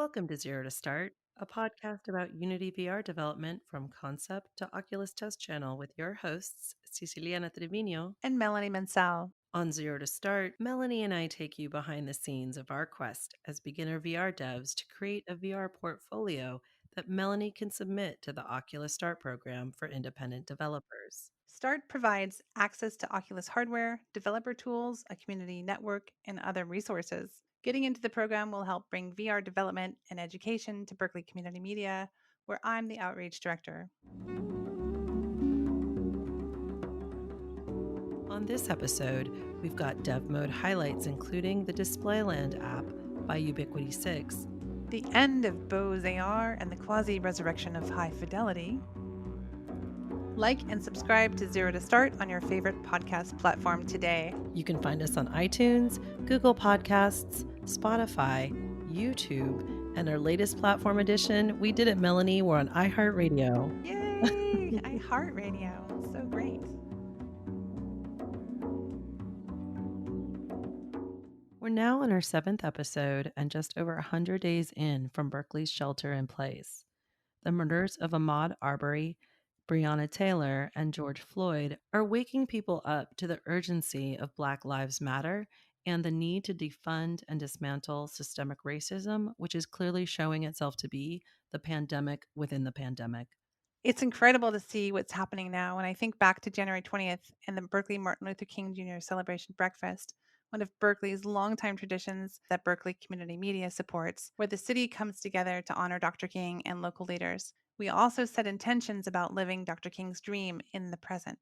Welcome to Zero to Start, a podcast about Unity VR development from concept to Oculus Test Channel with your hosts, Siciliana Trevino. And Melanie Mansell. On Zero to Start, Melanie and I take you behind the scenes of our quest as beginner VR devs to create a VR portfolio that Melanie can submit to the Oculus Start program for independent developers. START provides access to Oculus hardware, developer tools, a community network, and other resources. Getting into the program will help bring VR development and education to Berkeley Community Media, where I'm the outreach director. On this episode, we've got dev mode highlights, including the Display.land app by Ubiquity 6, The end of Bose AR and the quasi resurrection of high fidelity. Like and subscribe to Zero to Start on your favorite podcast platform today. You can find us on iTunes, Google Podcasts, Spotify, YouTube, and our latest platform edition, we did it, Melanie. We're on iHeartRadio. Yay! iHeartRadio. So great. We're now on our 7th episode and just over 100 days in from Berkeley's shelter in place. The murders of Ahmaud Arbery, Breonna Taylor, and George Floyd are waking people up to the urgency of Black Lives Matter and the need to defund and dismantle systemic racism, which is clearly showing itself to be the pandemic within the pandemic. It's incredible to see what's happening now. When I think back to January 20th and the Berkeley Martin Luther King Jr. celebration breakfast, one of Berkeley's longtime traditions that Berkeley Community Media supports, where the city comes together to honor Dr. King and local leaders. We also set intentions about living Dr. King's dream in the present.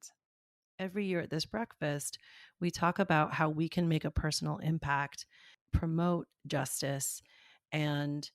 Every year at this breakfast, we talk about how we can make a personal impact, promote justice, and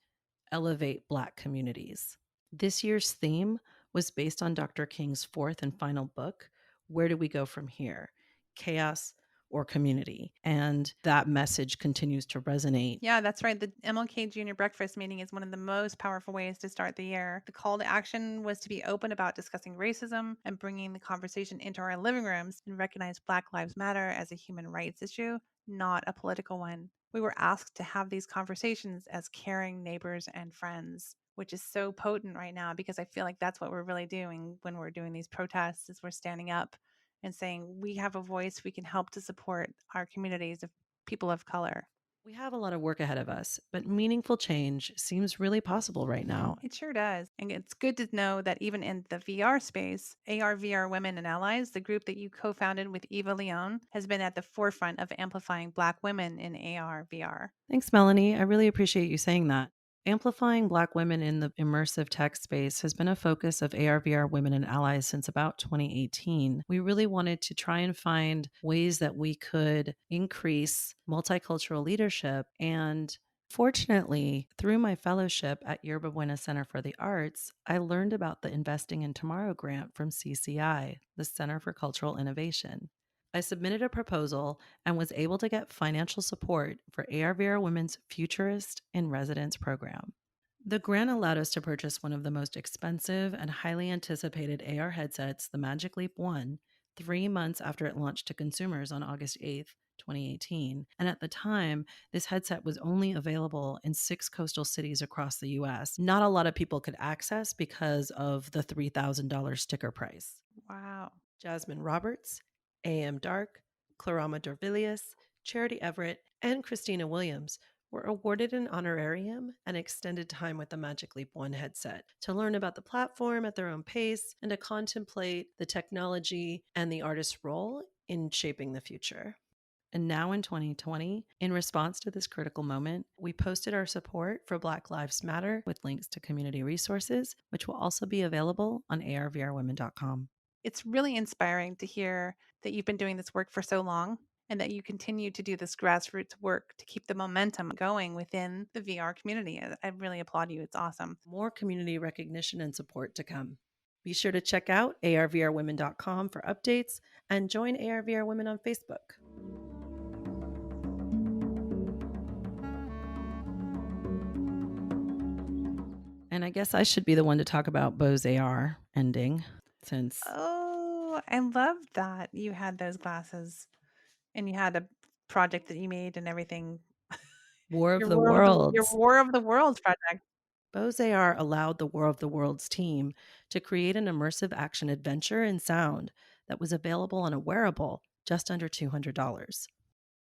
elevate Black communities. This year's theme was based on Dr. King's fourth and final book, Where Do We Go From Here? Chaos or Community? And that message continues to resonate. Yeah, that's right. The MLK Junior Breakfast meeting is one of the most powerful ways to start the year. The call to action was to be open about discussing racism and bringing the conversation into our living rooms and recognize Black Lives Matter as a human rights issue, not a political one. We were asked to have these conversations as caring neighbors and friends, which is so potent right now because I feel like that's what we're really doing when we're doing these protests is we're standing up and saying we have a voice, we can help to support our communities of people of color. We have a lot of work ahead of us, but meaningful change seems really possible right now. It sure does. And it's good to know that even in the VR space, ARVR Women and Allies, the group that you co founded with Eva Leon, has been at the forefront of amplifying Black women in AR/VR. Thanks, Melanie. I really appreciate you saying that. Amplifying Black women in the immersive tech space has been a focus of ARVR Women and Allies since about 2018. We really wanted to try and find ways that we could increase multicultural leadership. And fortunately, through my fellowship at Yerba Buena Center for the Arts, I learned about the Investing in Tomorrow grant from CCI, the Center for Cultural Innovation. I submitted a proposal and was able to get financial support for ARVR Women's Futurist in Residence program. The grant allowed us to purchase one of the most expensive and highly anticipated AR headsets, the Magic Leap 1, 3 months after it launched to consumers on August 8th, 2018. And at the time, this headset was only available in 6 coastal cities across the US. Not a lot of people could access because of the $3,000 sticker price. Wow. Jasmine Roberts, A.M. Dark, Clarama Dorvilius, Charity Everett, and Christina Williams were awarded an honorarium and extended time with the Magic Leap 1 headset to learn about the platform at their own pace and to contemplate the technology and the artist's role in shaping the future. And now in 2020, in response to this critical moment, we posted our support for Black Lives Matter with links to community resources, which will also be available on arvrwomen.com. It's really inspiring to hear that you've been doing this work for so long and that you continue to do this grassroots work to keep the momentum going within the VR community. I really applaud you. It's awesome. More community recognition and support to come. Be sure to check out arvrwomen.com for updates and join ARVR Women on Facebook. And I guess I should be the one to talk about Bose AR ending since Oh, I love that you had those glasses and you had a project that you made and everything. War of the Worlds. War of the Worlds project. Bose AR allowed the War of the Worlds team to create an immersive action adventure in sound that was available on a wearable just under $200.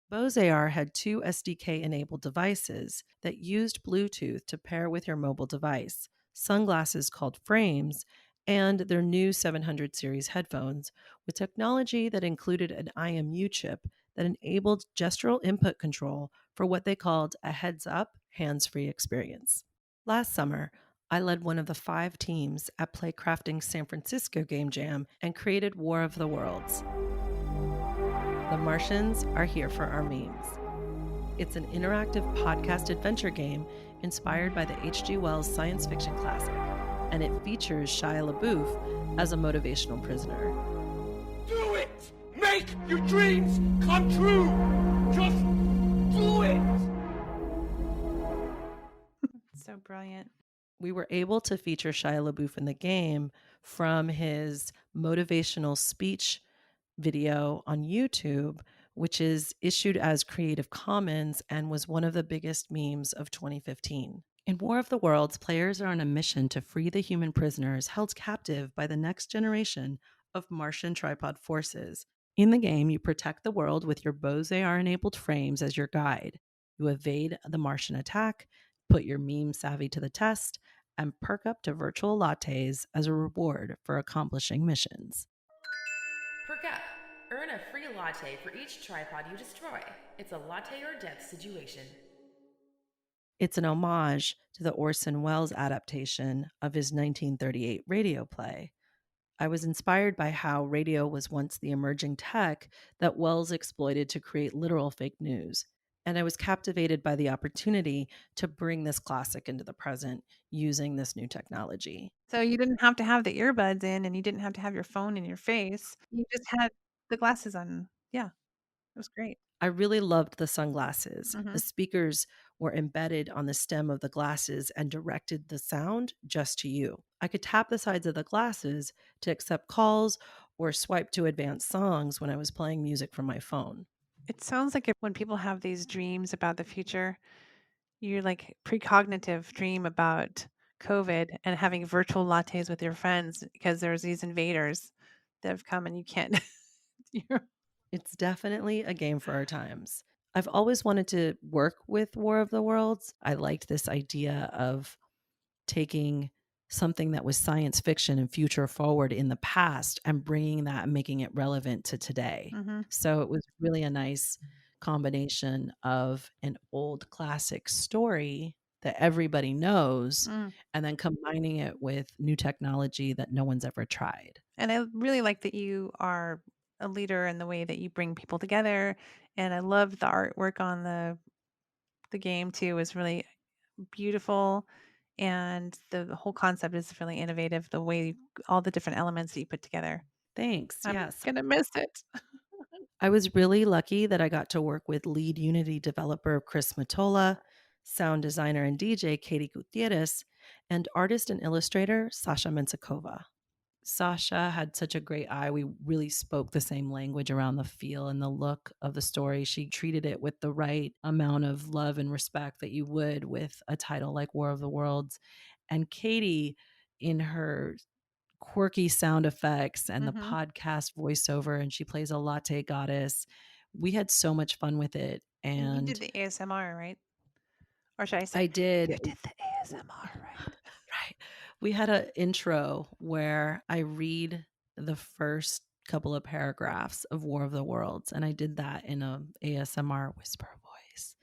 Bose AR had two SDK enabled devices that used Bluetooth to pair with your mobile device, sunglasses called frames, and their new 700 series headphones with technology that included an IMU chip that enabled gestural input control for what they called a heads up, hands free experience. Last summer, I led one of the 5 teams at Playcrafting's San Francisco Game Jam and created War of the Worlds. The Martians are here for our memes. It's an interactive podcast adventure game inspired by the H.G. Wells science fiction classic, and it features Shia LaBeouf as a motivational prisoner. Do it! Make your dreams come true! Just do it! So brilliant. We were able to feature Shia LaBeouf in the game from his motivational speech video on YouTube, which is issued as Creative Commons and was one of the biggest memes of 2015. In War of the Worlds, players are on a mission to free the human prisoners held captive by the next generation of Martian tripod forces. In the game, you protect the world with your Bose AR-enabled frames as your guide. You evade the Martian attack, put your meme savvy to the test, and perk up to virtual lattes as a reward for accomplishing missions. Perk up. Earn a free latte for each tripod you destroy. It's a latte or death situation. It's an homage to the Orson Welles adaptation of his 1938 radio play. I was inspired by how radio was once the emerging tech that Welles exploited to create literal fake news. And I was captivated by the opportunity to bring this classic into the present using this new technology. So you didn't have to have the earbuds in and you didn't have to have your phone in your face. You just had the glasses on. Yeah, it was great. I really loved the sunglasses. Mhm. The speakers were embedded on the stem of the glasses and directed the sound just to you. I could tap the sides of the glasses to accept calls or swipe to advance songs when I was playing music from my phone. It sounds like when people have these dreams about the future, you're like precognitive dream about COVID and having virtual lattes with your friends because there's these invaders that have come and you can't. you're- It's definitely a game for our times. I've always wanted to work with War of the Worlds. I liked this idea of taking something that was science fiction and future forward in the past and bringing that and making it relevant to today. Mhm. So it was really a nice combination of an old classic story that everybody knows Mm. and then combining it with new technology that no one's ever tried. And I really like that you are a leader in the way that you bring people together. And I love the artwork on the game too is really beautiful. And the whole concept is really innovative. The way all the different elements that you put together. Thanks. I'm Yes. gonna miss it. I was really lucky that I got to work with lead Unity developer Chris Matola, sound designer and DJ Katie Gutierrez, and artist and illustrator Sasha Mensakova. Sasha had such a great eye. We really spoke the same language around the feel and the look of the story. She treated it with the right amount of love and respect that you would with a title like War of the Worlds. And Katie, in her quirky sound effects and the Mhm. podcast voiceover, and she plays a latte goddess. We had so much fun with it. And you And did the ASMR, right? Or should I say I did. you did the ASMR, right? Right. We had an intro where I read the first couple of paragraphs of War of the Worlds, and I did that in a ASMR whisper voice.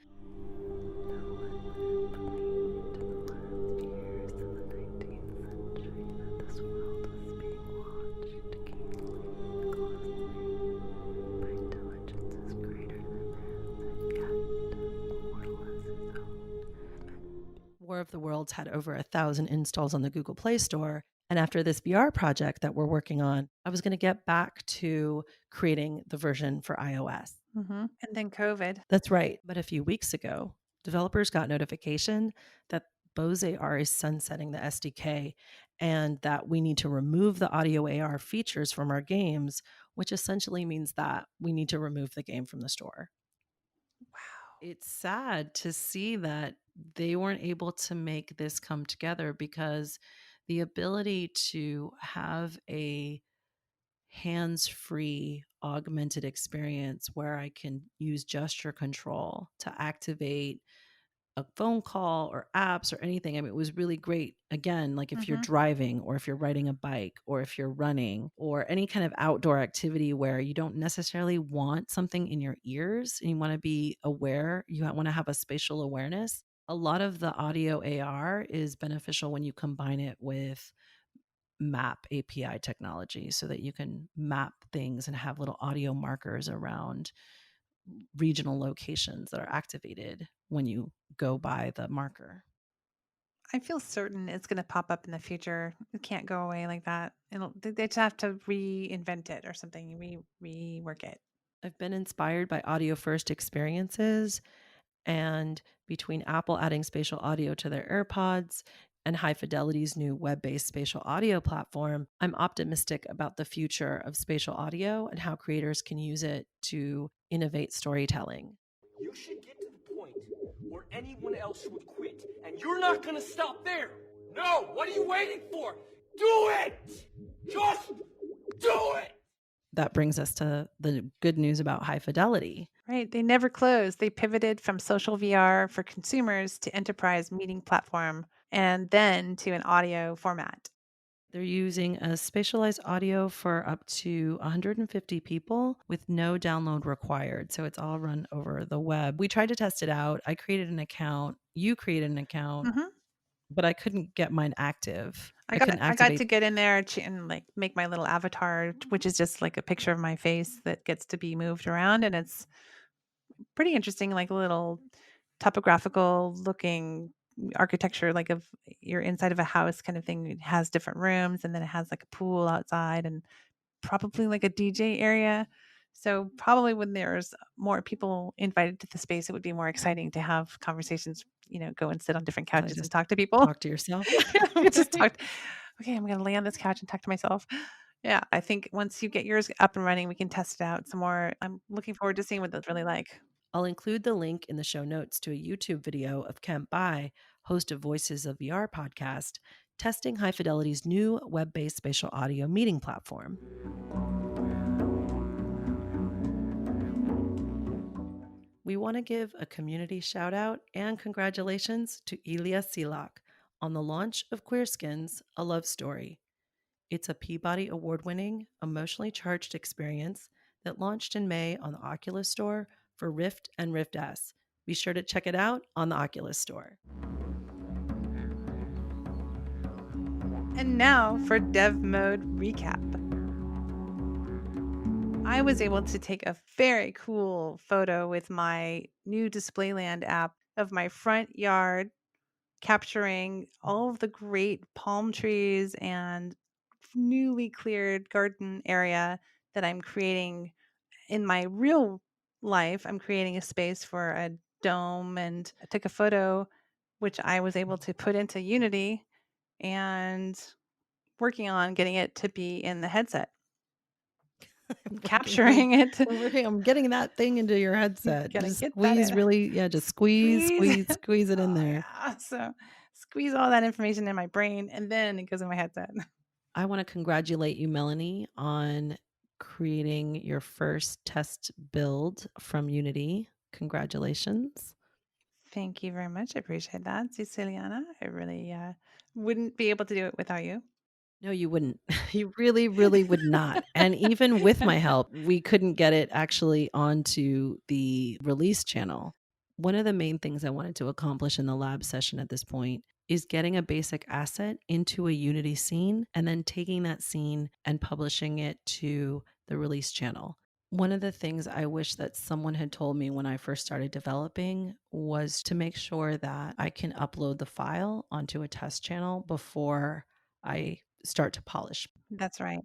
War of the Worlds had over 1,000 installs on the Google Play Store. And after this VR project that we're working on, I was going to get back to creating the version for iOS. And then COVID. That's right. But a few weeks ago, developers got notification that Bose AR is sunsetting the SDK and that we need to remove the audio AR features from our games, which essentially means that we need to remove the game from the store. Wow. It's sad to see that they weren't able to make this come together, because the ability to have a hands-free augmented experience where I can use gesture control to activate a phone call or apps or anything. I mean, it was really great. Again, like if you're Mm-hmm. driving or if you're riding a bike or if you're running or any kind of outdoor activity where you don't necessarily want something in your ears and you want to be aware, you want to have a spatial awareness. A lot of the audio AR is beneficial when you combine it with map API technology so that you can map things and have little audio markers around regional locations that are activated when you go by the marker. I feel certain it's going to pop up in the future. It can't go away like that. They just have to reinvent it or something, rework it. I've been inspired by audio first experiences, and between Apple adding spatial audio to their AirPods and High Fidelity's new web based spatial audio platform, I'm optimistic about the future of spatial audio and how creators can use it to innovate storytelling. You should get to the point where anyone else would quit, and you're not gonna stop there. No, what are you waiting for? Do it! Just do it! That brings us to the good news about High Fidelity. Right. They never closed. They pivoted from social VR for consumers to enterprise meeting platform and then to an audio format. They're using a spatialized audio for up to 150 people with no download required. So it's all run over the web. We tried to test it out. I created an account. You created an account, Hmm. but I couldn't get mine active. I I got couldn't I got activate. to get in there and like make my little avatar, which is just like a picture of my face that gets to be moved around, and it's pretty interesting, like a little topographical looking architecture, like of you're inside of a house kind of thing. It has different rooms, and then it has like a pool outside, and probably like a DJ area. So probably when there's more people invited to the space, it would be more exciting to have conversations, go and sit on different Probably couches and just talk to people. talk to yourself. Just talk. Okay, I'm going to lay on this couch and talk to myself. Yeah, I think once you get yours up and running, we can test it out some more. I'm looking forward to seeing what that's really like. I'll include the link in the show notes to a YouTube video of Kent Bai, host of Voices of VR podcast, testing High Fidelity's new web based spatial audio meeting platform. We want to give a community shout out and congratulations to Ilya Silak on the launch of Queer Skins, A Love Story. It's a Peabody Award winning, emotionally charged experience that launched in May on the Oculus Store for Rift and Rift S. Be sure to check it out on the Oculus Store. And now for Dev Mode recap. I was able to take a very cool photo with my new Display.land app of my front yard, capturing all of the great palm trees and newly cleared garden area that I'm creating in my real life. I'm creating a space for a dome, and I took a photo which I was able to put into Unity and working on getting it to be in the headset. Capturing it. I'm getting that thing into your headset. Gotta Just get that squeeze in. really, just squeeze, Squeeze. squeeze it in Oh, there. yeah. So squeeze all that information in my brain, and then it goes in my headset. I want to congratulate you, Melanie, on creating your first test build from Unity. Congratulations. Thank you very much. I appreciate that, Siciliana. I really wouldn't be able to do it without you. No, you wouldn't. You really, really would not. And even with my help, we couldn't get it actually onto the release channel. One of the main things I wanted to accomplish in the lab session at this point is getting a basic asset into a Unity scene and then taking that scene and publishing it to the release channel. One of the things I wish that someone had told me when I first started developing was to make sure that I can upload the file onto a test channel before I start to polish. That's right.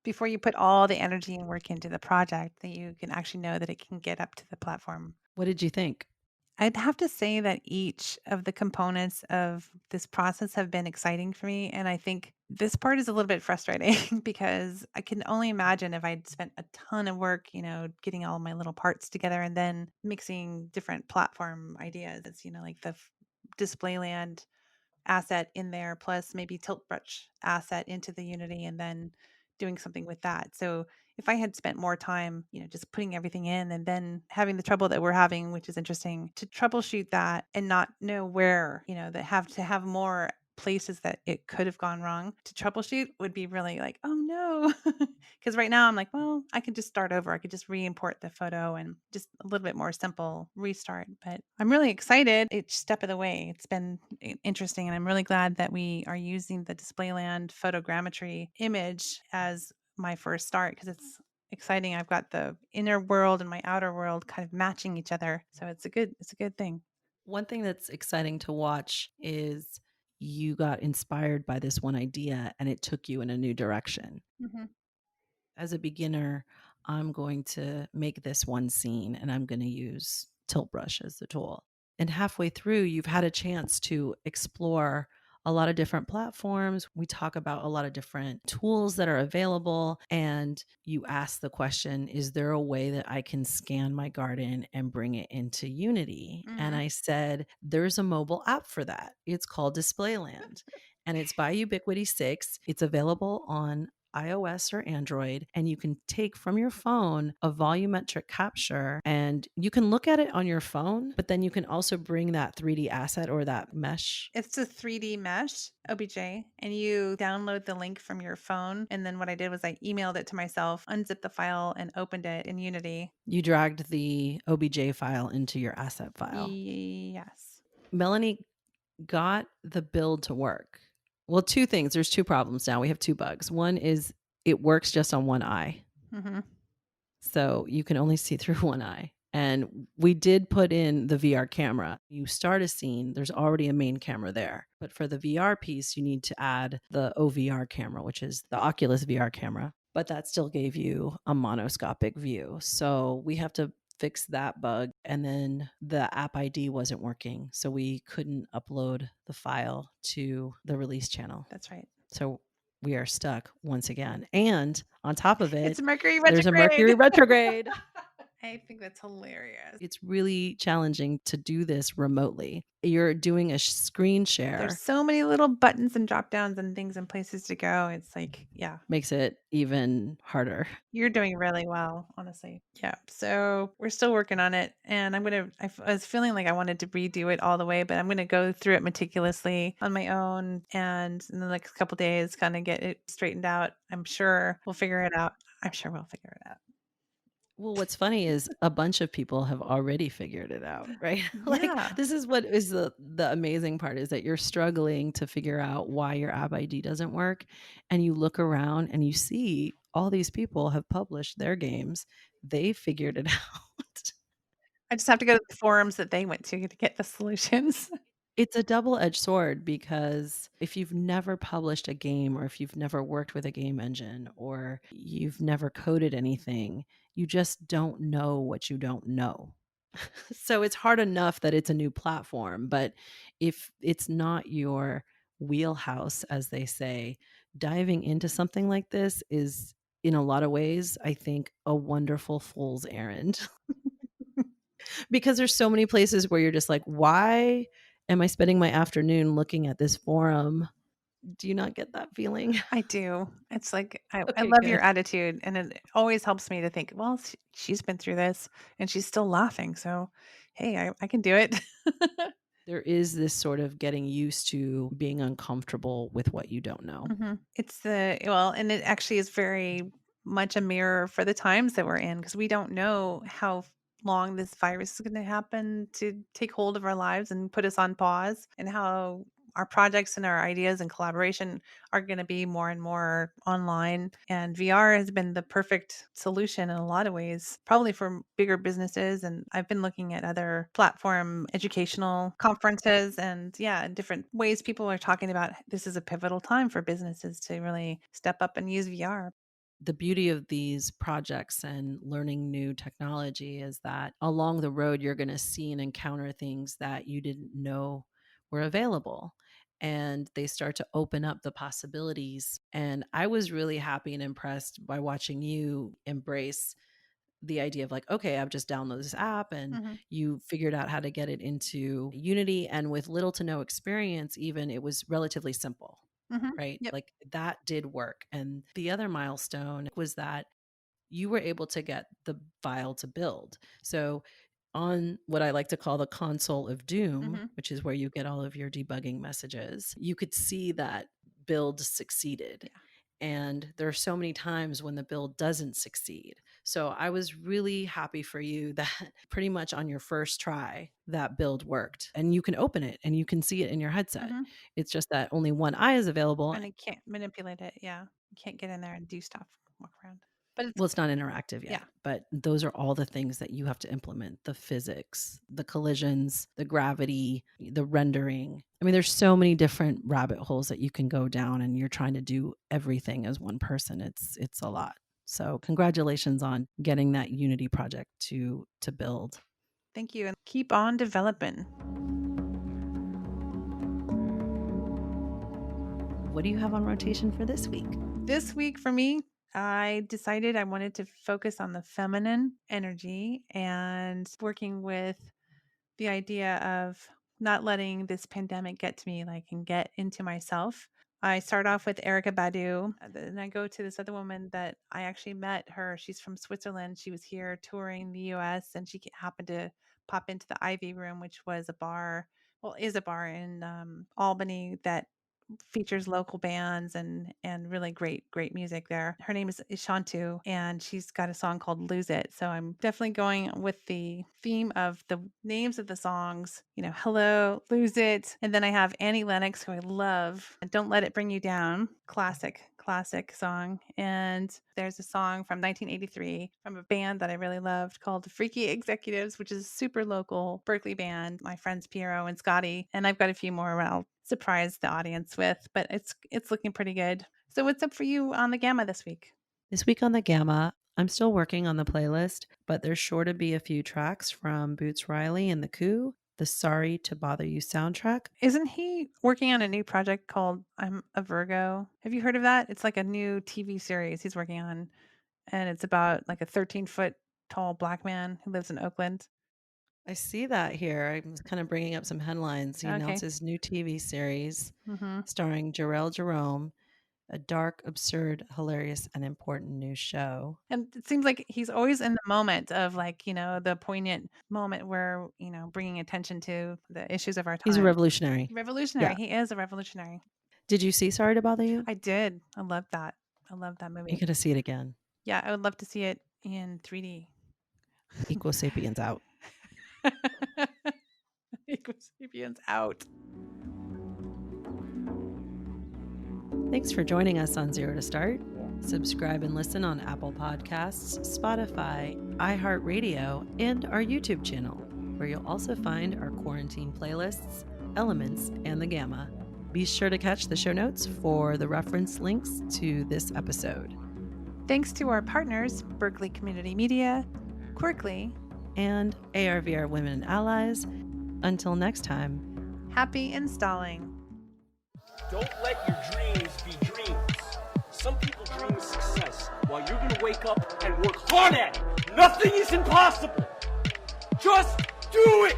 Before you put all the energy and work into the project, that you can actually know that it can get up to the platform. What did you think? I'd have to say that each of the components of this process have been exciting for me. And I think this part is a little bit frustrating because I can only imagine if I'd spent a ton of work, getting all my little parts together and then mixing different platform ideas. It's, like the Display.land asset in there, plus maybe tilt brush asset into the Unity and then doing something with that. So if I had spent more time, just putting everything in and then having the trouble that we're having, which is interesting, to troubleshoot that and not know where, that have to have more places that it could have gone wrong to troubleshoot would be really like, oh no. Because right now I'm like, well, I could just start over. I could just re-import the photo and just a little bit more simple restart. But I'm really excited each step of the way. It's been interesting, and I'm really glad that we are using the Displayland photogrammetry image as my first start because it's exciting. I've got the inner world and my outer world kind of matching each other. So it's a good thing. One thing that's exciting to watch is you got inspired by this one idea and it took you in a new direction. Mhm. As a beginner, I'm going to make this one scene and I'm going to use Tilt Brush as the tool. And halfway through, you've had a chance to explore a lot of different platforms. We talk about a lot of different tools that are available. And you ask the question, is there a way that I can scan my garden and bring it into Unity? And Mhm. I said, there's a mobile app for that. It's called Displayland. And it's by Ubiquity 6. It's available on iOS or Android, and you can take from your phone a volumetric capture and you can look at it on your phone, but then you can also bring that 3D asset or that mesh. It's a 3D mesh OBJ, and you download the link from your phone. And then what I did was I emailed it to myself, unzipped the file, and opened it in Unity. You dragged the OBJ file into your asset file. Yes. Melanie got the build to work. Well, two things. There's two problems now. We have two bugs. One is it works just on one eye. Hmm. So you can only see through one eye. And we did put in the VR camera. You start a scene, there's already a main camera there. But for the VR piece, you need to add the OVR camera, which is the Oculus VR camera. But that still gave you a monoscopic view. So we have to fix that bug. And then the app ID wasn't working. So we couldn't upload the file to the release channel. That's right. So we are stuck once again. And on top of It's it, Mercury there's a retrograde. Mercury retrograde. I think that's hilarious. It's really challenging to do this remotely. You're doing a screen There's share, so many little buttons and drop downs and things and places to go. It's like, yeah, makes it even harder. you're doing really well, honestly. Yeah. So we're still working on it. And I was feeling like I wanted to redo it all the way, but I'm going to go through it meticulously on my own. And in the next couple days, kind of get it straightened out. I'm sure we'll figure it out. I'm sure we'll figure it out. Well, what's funny is a bunch of people have already figured it out, right? Like Yeah. this is what is the amazing part is that you're struggling to figure out why your app ID doesn't work and you look around and you see all these people have published their games. They figured it out. I just have to go to the forums that they went to get the solutions. It's a double-edged sword because if you've never published a game or if you've never worked with a game engine or you've never coded anything, you just don't know what you don't know. So it's hard enough that it's a new platform, but if it's not your wheelhouse, as they say, diving into something like this is in a lot of ways, I think, a wonderful fool's errand. Because there's so many places where you're just like, why am I spending my afternoon looking at this forum? Do you not get that feeling? I do. It's like I Okay, love your good. attitude, and it always helps me to think, well, she's been through this and she's still laughing. So, hey, I can do it. There is this sort of getting used to being uncomfortable with what you don't know. It's and it actually is very much a mirror for the times that we're in because we don't know how long this virus is going to happen to take hold of our lives and put us on pause, and how our projects and our ideas and collaboration are going to be more and more online. And VR has been the perfect solution in a lot of ways, probably for bigger businesses. And I've been looking at other platform educational conferences and, yeah, different ways people are talking about this is a pivotal time for businesses to really step up and use VR. the beauty of these projects and learning new technology is that along the road, you're going to see and encounter things that you didn't know were available. And they start to open up the possibilities. And I was really happy and impressed by watching you embrace the idea of like, okay, I've just downloaded this app and you figured out how to get it into Unity. And with little to no experience, even, it was relatively simple. Right? Yep. Like that did work. And the other milestone was that you were able to get the file to build. So on what I like to call the console of doom, which is where you get all of your debugging messages, you could see that build succeeded. Yeah. And there are so many times when the build doesn't succeed. So I was really happy for you that pretty much on your first try, that build worked. And you can open it and you can see it in your headset. It's just that only one eye is available. And I can't manipulate it. Yeah. You can't get in there and do stuff, walk around. But it's not interactive yet. Yeah. But those are all the things that you have to implement: the physics, the collisions, the gravity, the rendering. I mean, there's so many different rabbit holes that you can go down, and you're trying to do everything as one person. It's a lot. So congratulations on getting that Unity project to build. Thank you. And keep on developing. What do you have on rotation for this week? This week for me, I decided I wanted to focus on the feminine energy and working with the idea of not letting this pandemic get to me, like, and get into myself. I start off with Erykah Badu, and I go to this other woman that I actually met her. She's from Switzerland. She was here touring the US, and she happened to pop into the Ivy Room, which was a bar, is a bar in Albany that features local bands and really great music there. Her name is Shantu, and she's got a song called Lose It. So I'm definitely going with the theme of the names of the songs, Hello, Lose It. And then I have Annie Lennox, who I love, Don't Let It Bring You Down. Classic song. And there's a song from 1983 from a band that I really loved called The Freaky Executives, which is a super local Berkeley band. My friends Piero and Scotty, and I've got a few more I'll surprise the audience with, but it's looking pretty good. So what's up for you on the Gamma this week? This week on the Gamma, I'm still working on the playlist, but there's sure to be a few tracks from Boots Riley and the Coup, the Sorry to Bother You soundtrack. Isn't he working on a new project called I'm a Virgo? Have you heard of that? It's like a new TV series he's working on, and it's about like a 13-foot tall black man who lives in Oakland. I see that here. I'm kind of bringing up some headlines. He announced his new TV series starring Jarrell Jerome, a dark, absurd, hilarious, and important new show. And it seems like he's always in the moment of, like, the poignant moment where, bringing attention to the issues of our time. He's a revolutionary. Yeah. He is a revolutionary. Did you see Sorry to Bother You? I did. I love that. I love that movie. You got to see it again. Yeah, I would love to see it in 3D. Equal Sapiens out. Equal Sapiens out. Thanks for joining us on Zero to Start. Subscribe and listen on Apple Podcasts, Spotify, iHeartRadio, and our YouTube channel, where you'll also find our quarantine playlists, Elements, and the Gamma. Be sure to catch the show notes for the reference links to this episode. Thanks to our partners, Berkeley Community Media, Quirkly, and ARVR Women and Allies. Until next time, happy installing. Don't let your dreams be dreams. Some people dream of success while you're gonna wake up and work hard at it. Nothing is impossible. Just do it!